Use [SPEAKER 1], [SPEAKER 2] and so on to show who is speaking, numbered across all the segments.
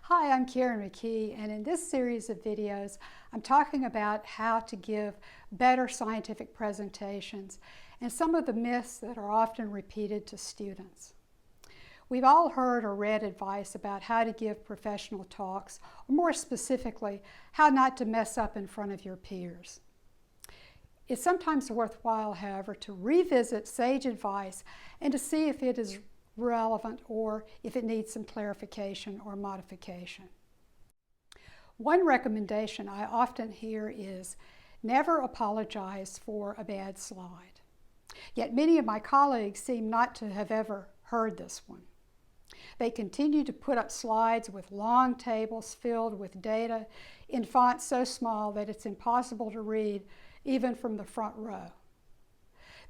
[SPEAKER 1] Hi, I'm Karen McKee, and in this series of videos, I'm talking about how to give better scientific presentations and some of the myths that are often repeated to students. We've all heard or read advice about how to give professional talks, or more specifically, how not to mess up in front of your peers. It's sometimes worthwhile, however, to revisit sage advice and to see if it is relevant or if it needs some clarification or modification. One recommendation I often hear is never apologize for a bad slide. Yet many of my colleagues seem not to have ever heard this one. They continue to put up slides with long tables filled with data in fonts so small that it's impossible to read even from the front row.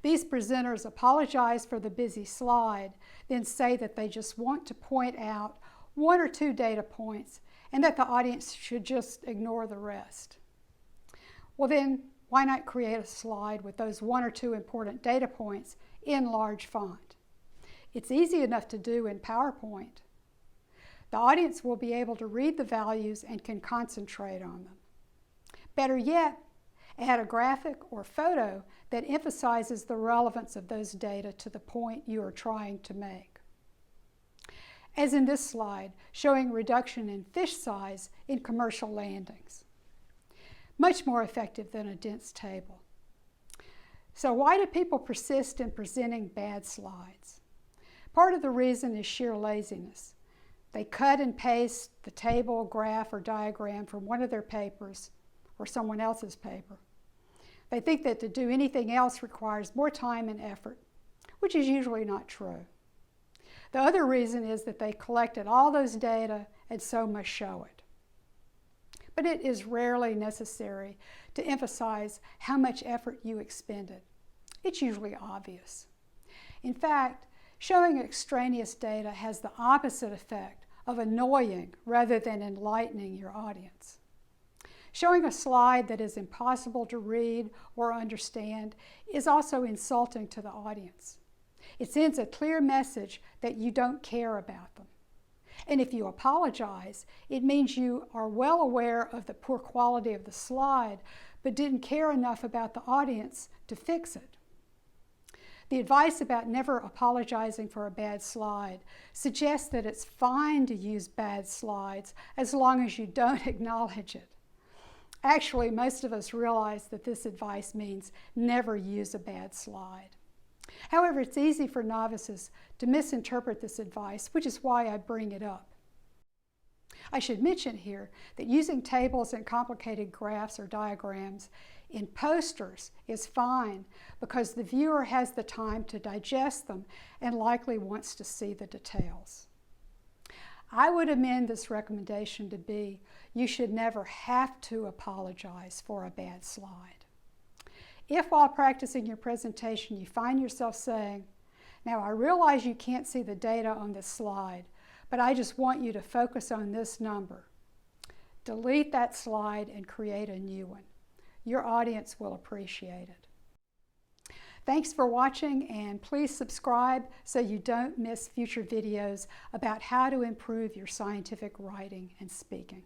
[SPEAKER 1] These presenters apologize for the busy slide, then say that they just want to point out one or two data points and that the audience should just ignore the rest. Well then, why not create a slide with those one or two important data points in large font? It's easy enough to do in PowerPoint. The audience will be able to read the values and can concentrate on them. Better yet, add a graphic or photo that emphasizes the relevance of those data to the point you are trying to make. As in this slide, showing reduction in fish size in commercial landings. Much more effective than a dense table. So why do people persist in presenting bad slides? Part of the reason is sheer laziness. They cut and paste the table, graph, or diagram from one of their papers or someone else's paper. They think that to do anything else requires more time and effort, which is usually not true. The other reason is that they collected all those data and so must show it. But it is rarely necessary to emphasize how much effort you expended. It's usually obvious. In fact, showing extraneous data has the opposite effect of annoying rather than enlightening your audience. Showing a slide that is impossible to read or understand is also insulting to the audience. It sends a clear message that you don't care about them. And if you apologize, it means you are well aware of the poor quality of the slide, but didn't care enough about the audience to fix it. The advice about never apologizing for a bad slide suggests that it's fine to use bad slides as long as you don't acknowledge it. Actually, most of us realize that this advice means never use a bad slide. However, it's easy for novices to misinterpret this advice, which is why I bring it up. I should mention here that using tables and complicated graphs or diagrams in posters is fine because the viewer has the time to digest them and likely wants to see the details. I would amend this recommendation to be, you should never have to apologize for a bad slide. If while practicing your presentation you find yourself saying, now I realize you can't see the data on this slide, but I just want you to focus on this number, delete that slide and create a new one. Your audience will appreciate it. Thanks for watching, and please subscribe so you don't miss future videos about how to improve your scientific writing and speaking.